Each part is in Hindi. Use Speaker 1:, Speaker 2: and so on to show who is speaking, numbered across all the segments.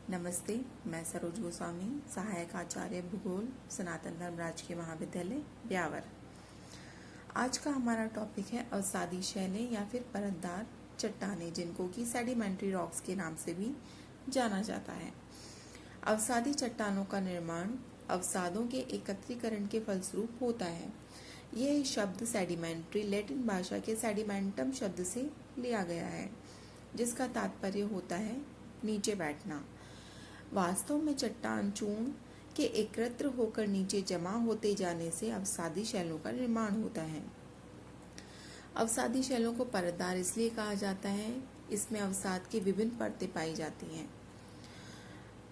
Speaker 1: नमस्ते, मैं सरोज गोस्वामी, सहायक आचार्य भूगोल, सनातन धर्म राजकीय महाविद्यालय ब्यावर। आज का हमारा टॉपिक है अवसादी शैलें या फिर परतदार चट्टानें, जिनको कि सेडिमेंट्री रॉक्स के नाम से भी जाना जाता है। अवसादी चट्टानों का निर्माण अवसादों के एकत्रीकरण के फलस्वरूप होता है। यह शब्द सेडिमेंट्री लैटिन भाषा के सेडिमेंटम शब्द से लिया गया है, जिसका तात्पर्य होता है नीचे बैठना। वास्तव में चट्टान चूर्ण के एकत्र होकर नीचे जमा होते जाने से अवसादी शैलों का निर्माण होता है। अवसादी शैलों को परतदार इसलिए कहा जाता है, इसमें अवसाद की विभिन्न परतें पाई जाती हैं।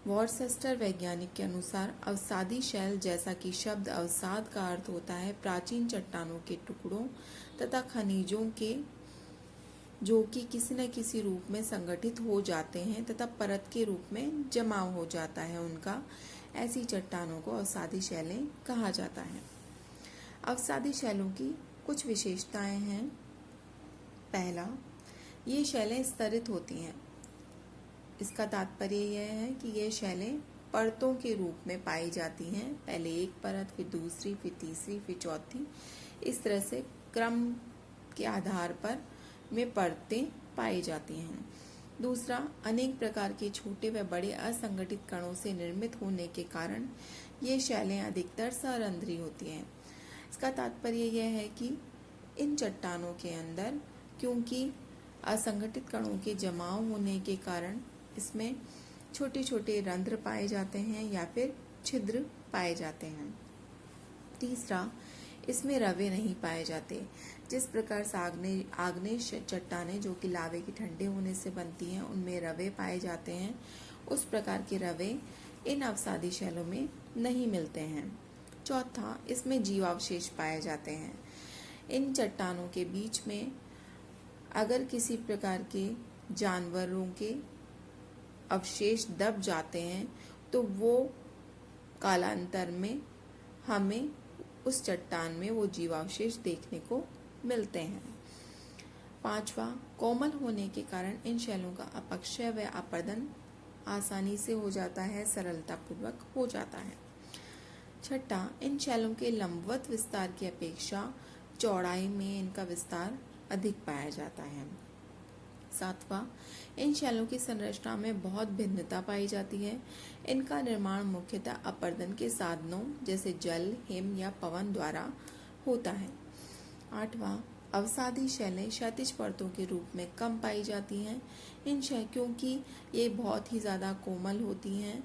Speaker 1: वॉर्सेस्टर वैज्ञानिक के अनुसार अवसादी शैल, जैसा कि शब्द अवसाद का अर्थ होता है प्राचीन चट्टानों के टुकड़ों तथा खनिजों के, जो कि किसी न किसी रूप में संगठित हो जाते हैं तथा परत के रूप में जमा हो जाता है उनका, ऐसी चट्टानों को अवसादी शैलें कहा जाता है। अवसादी शैलों की कुछ विशेषताएं हैं। पहला, ये शैलें स्तरित होती हैं। इसका तात्पर्य यह है कि ये शैलें परतों के रूप में पाई जाती हैं, पहले एक परत, फिर दूसरी, फिर तीसरी, फिर चौथी, इस तरह से क्रम के आधार पर में परतें पाई जाती हैं। दूसरा, अनेक प्रकार के छोटे व बड़े असंगठित कणों से निर्मित होने के कारण ये शैलें अधिकतर सरंध्री होती हैं। इसका तात्पर्य यह है कि इन चट्टानों के अंदर, क्योंकि असंगठित कणों के जमाव होने के कारण इसमें छोटे छोटे रंध्र पाए जाते हैं या फिर छिद्र पाए जाते हैं। तीसरा, इसमें रवे नहीं पाए जाते। जिस प्रकार से आग्नेय चट्टानें, जो कि लावे के ठंडे होने से बनती हैं, उनमें रवे पाए जाते हैं, उस प्रकार के रवे इन अवसादी शैलों में नहीं मिलते हैं। चौथा, इसमें जीवावशेष पाए जाते हैं। इन चट्टानों के बीच में अगर किसी प्रकार के जानवरों के अवशेष दब जाते हैं तो वो कालांतर में हमें उस चट्टान में वो जीवावशेष देखने को मिलते हैं। पांचवा, कोमल होने के कारण इन शैलों का अपक्षय व अपर्दन आसानी से हो जाता है, सरलता पूर्वक हो जाता है। छठा, इन शैलों के लंबवत विस्तार की अपेक्षा चौड़ाई में इनका विस्तार अधिक पाया जाता है। सातवां, इन शैलों की संरचना में बहुत भिन्नता पाई जाती है। इनका निर्माण मुख्यतः अपर्दन के साधनों जैसे जल, हिम या पवन द्वारा होता है। आठवां, अवसादी शैलें क्षैतिज परतों के रूप में कम पाई जाती हैं। क्योंकि ये बहुत ही ज़्यादा कोमल होती हैं,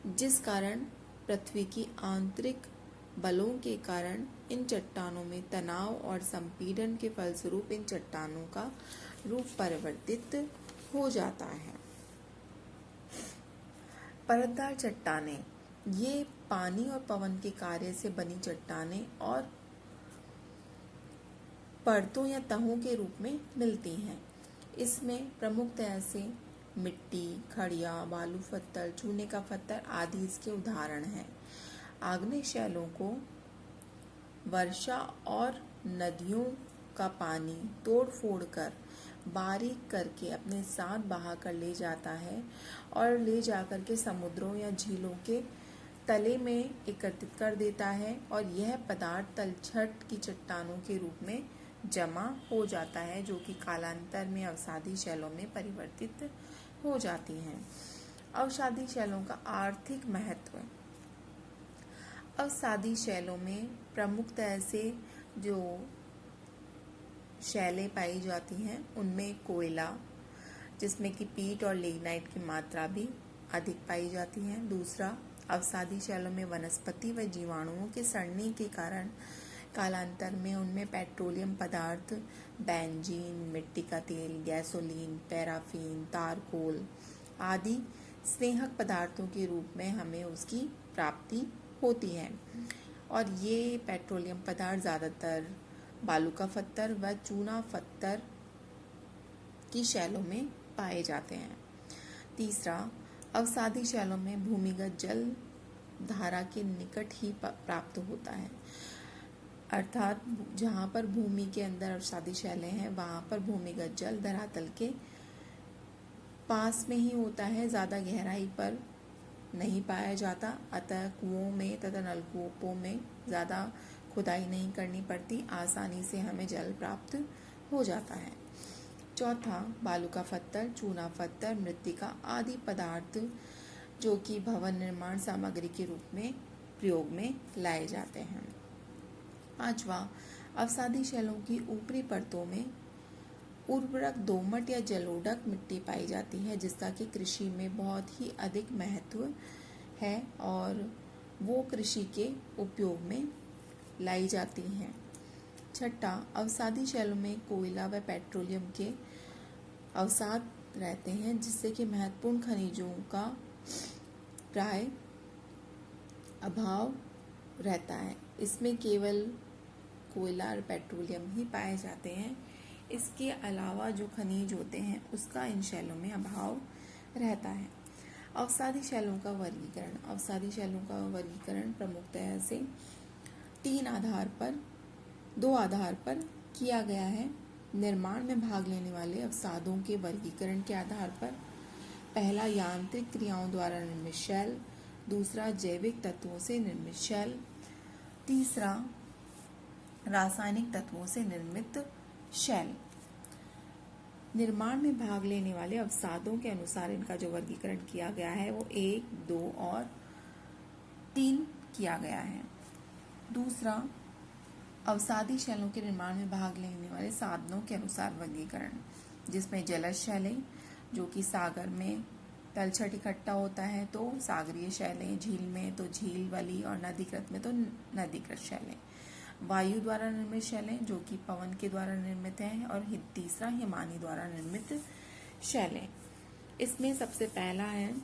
Speaker 1: जिस कारण पृथ्वी की आंतरिक बलों के कारण इन चट्टानों में तनाव और संपीड़न के फलस्वरूप इन चट्टानों का रूप परिवर्तित हो जाता है। परतदार चट्टानें, ये पानी और पवन के कार्य से बनी चट्टानें और परतों या तहों के रूप में मिलती हैं। इसमें प्रमुखतः से मिट्टी, खड़िया, बालू पत्थर, चूने का पत्थर आदि इसके उदाहरण हैं। आग्नेय शैलों को वर्षा और नदियों का पानी तोड़ फोड़ कर बारीक करके अपने साथ बहा कर ले जाता है और ले जाकर के समुद्रों या झीलों के तले में एकत्रित कर देता है, और यह पदार्थ तलछट की चट्टानों के रूप में जमा हो जाता है, जो कि कालांतर में अवसादी शैलों में परिवर्तित हो जाती हैं। अवसादी शैलों का आर्थिक महत्व। अवसादी शैलों में प्रमुखतः से जो शैलें पाई जाती हैं उनमें कोयला, जिसमें कि पीट और लिग्नाइट की मात्रा भी अधिक पाई जाती है। दूसरा, अवसादी शैलों में वनस्पति व जीवाणुओं के सड़ने के कारण कालांतर में उनमें पेट्रोलियम पदार्थ, बेंजीन, मिट्टी का तेल, गैसोलीन, पैराफिन, तारकोल आदि स्नेहक पदार्थों के रूप में हमें उसकी प्राप्ति होती है, और ये पेट्रोलियम पदार्थ ज़्यादातर बालू का पत्थर व चूना पत्थर की शैलों में पाए जाते हैं। तीसरा, अवसादी शैलों में भूमिगत जल धारा के निकट ही प्राप्त होता है, अर्थात जहाँ पर भूमि के अंदर अवसादी शैलें हैं वहाँ पर भूमिगत जल धरातल के पास में ही होता है, ज़्यादा गहराई पर नहीं पाया जाता, अतः कुओं में तथा नलकूपों में ज़्यादा खुदाई नहीं करनी पड़ती, आसानी से हमें जल प्राप्त हो जाता है। चौथा, बालू का पत्थर, चूना पत्थर, मृत्तिका आदि पदार्थ जो कि भवन निर्माण सामग्री के रूप में प्रयोग में लाए जाते हैं। पांचवा, अवसादी शैलों की ऊपरी परतों में उर्वरक दोमट या जलोढ़ मिट्टी पाई जाती है, जिसका कि कृषि में बहुत ही अधिक महत्व है और वो कृषि के उपयोग में लाई जाती हैं। छठा, अवसादी शैलों में कोयला व पेट्रोलियम के अवसाद रहते हैं, जिससे कि महत्वपूर्ण खनिजों का प्राय अभाव रहता है। इसमें केवल कोयला और पेट्रोलियम ही पाए जाते हैं। इसके अलावा जो खनिज होते हैं उसका इन शैलों में अभाव रहता है। अवसादी शैलों का वर्गीकरण, अवसादी शैलों का वर्गीकरण प्रमुखतः से दो आधार पर किया गया है। निर्माण में भाग लेने वाले अवसादों के वर्गीकरण के आधार पर पहला, यांत्रिक क्रियाओं द्वारा निर्मित शैल, दूसरा, जैविक तत्वों से निर्मित शैल, तीसरा, रासायनिक तत्वों से निर्मित शैल। निर्माण में भाग लेने वाले अवसादों के अनुसार इनका जो वर्गीकरण किया गया है वो 1, 2 और 3 किया गया है। दूसरा, अवसादी शैलों के निर्माण में भाग लेने वाले साधनों के अनुसार वर्गीकरण, जिसमें जलज शैलें जो कि सागर में तलछट इकट्ठा होता है तो सागरीय शैलें, झील में तो झील वाली और नदीकृत में तो नदीकृत शैलें, वायु द्वारा निर्मित शैलें जो कि पवन के द्वारा निर्मित हैं, और तीसरा, हिमानी द्वारा निर्मित शैलें। इसमें सबसे पहला है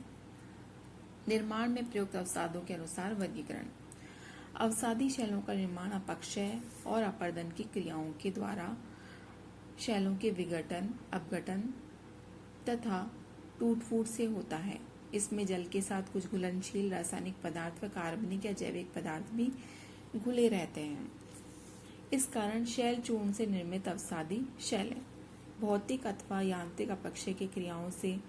Speaker 1: निर्माण में प्रयुक्त अवसादों के अनुसार वर्गीकरण। अवसादी शैलों का निर्माण अपक्षय और अपर्दन की क्रियाओं के द्वारा शैलों के विघटन, अपघटन तथा टूट फूट से होता है। इसमें जल के साथ कुछ घुलनशील रासायनिक पदार्थ व कार्बनिक या जैविक पदार्थ भी घुले रहते हैं। इस कारण शैल चूर्ण से निर्मित अवसादी शैलें। भौतिक अथवा यांत्रिक अपक्षय की क्रियाओं से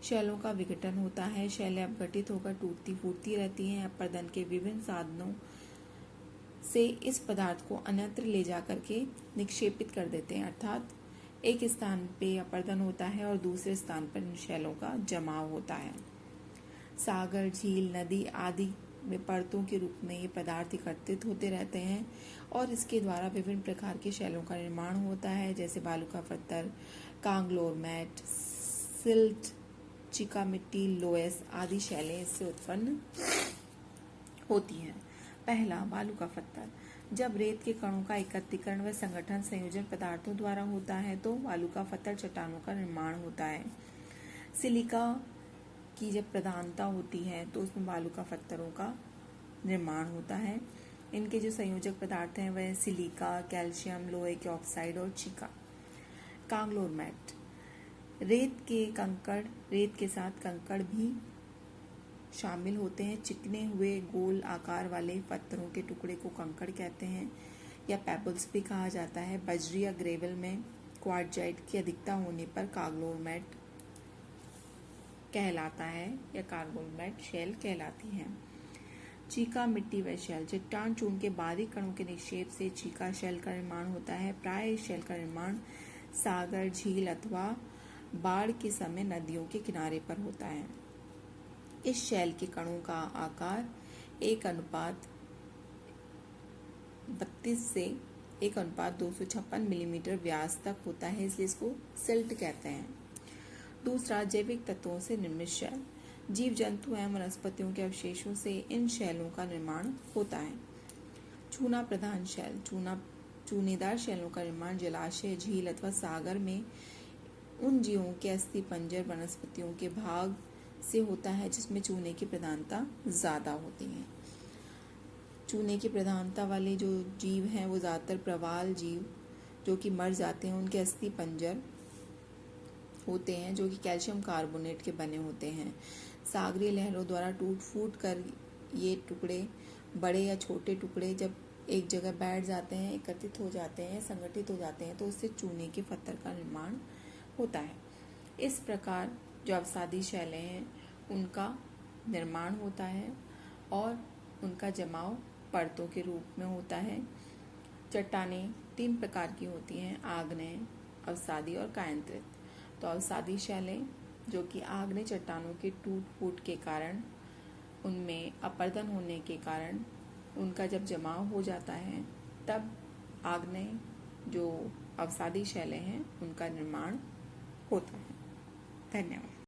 Speaker 1: शैलों का विघटन होता है। शैलें अपघटित होकर टूटती फूटती रहती हैं। अपर्दन के विभिन्न साधनों से इस पदार्थ को अन्यत्र ले जाकर के निक्षेपित कर देते हैं, अर्थात एक स्थान पे अपर्दन होता है और दूसरे स्थान पर इन शैलों का जमाव होता है। सागर, झील, नदी आदि में परतों के रूप में ये पदार्थ एकत्रित होते रहते हैं और इसके द्वारा विभिन्न प्रकार के शैलों का निर्माण होता है, जैसे बालू का पत्थर, कांगलोरमैट, सिल्ट, चिका मिट्टी, लोएस आदि शैलें इससे उत्पन्न होती हैं। पहला, बालू का पत्थर। जब रेत के कणों का एकत्रीकरण व संगठन संयोजन पदार्थों द्वारा होता है तो बालू का पत्थर चट्टानों का निर्माण होता है। सिलिका की जब प्रधानता होती है तो उसमें बालू का पत्थरों का निर्माण होता है। इनके जो संयोजक पदार्थ हैं वह सिलिका, कैल्शियम, लोहे के ऑक्साइड और चिका। कांगलोरमैट, रेत के साथ कंकड़ भी शामिल होते हैं। चिकने हुए गोल आकार वाले पत्थरों के टुकड़े को कंकड़ कहते हैं या पेबल्स भी कहा जाता है। बजरी या ग्रेवल में क्वार्टजाइट की अधिकता होने पर कांगलोरमैट कहलाता है या कांगलोरमैट शैल कहलाती है। चीका मिट्टी व शैल। चट्टान चूर्ण के बारीक कणों के निक्षेप से चीका शैल का निर्माण होता है। प्राय इस शैल का निर्माण सागर, झील अथवा बाढ़ के समय नदियों के किनारे पर होता है। इस शैल के कणों का आकार 1:32 से 1:256 मिलीमीटर व्यास तक होता है, इसलिए इसको सिल्ट कहते हैं। दूसरा, जैविक तत्वों से निर्मित शैल। जीव जंतु एवं वनस्पतियों के अवशेषों से इन शैलों का निर्माण होता है। चूना प्रधान शैल। चूनेदार शैलों का निर्माण जलाशय, झील अथवा सागर में उन जीवों के अस्थि पंजर वनस्पतियों के भाग से होता है जिसमें चूने की प्रधानता ज़्यादा होती है। चूने की प्रधानता वाले जो जीव हैं वो ज़्यादातर प्रवाल जीव जो कि मर जाते हैं, उनके अस्थि पंजर होते हैं जो कि कैल्शियम कार्बोनेट के बने होते हैं। सागरीय लहरों द्वारा टूट फूट कर ये टुकड़े, बड़े या छोटे टुकड़े जब एक जगह बैठ जाते हैं, एकत्रित हो जाते हैं, संगठित हो जाते हैं तो उससे चूने के पत्थर का निर्माण होता है। इस प्रकार जो अवसादी शैलें हैं उनका निर्माण होता है और उनका जमाव परतों के रूप में होता है। चट्टानें 3 प्रकार की होती हैं, आग्नेय, अवसादी और कायांतरित। तो अवसादी शैलें जो कि आग्नेय चट्टानों के टूट फूट के कारण, उनमें अपर्दन होने के कारण उनका जब जमाव हो जाता है तब आग्नेय जो अवसादी शैलें हैं उनका निर्माण होता है। धन्यवाद।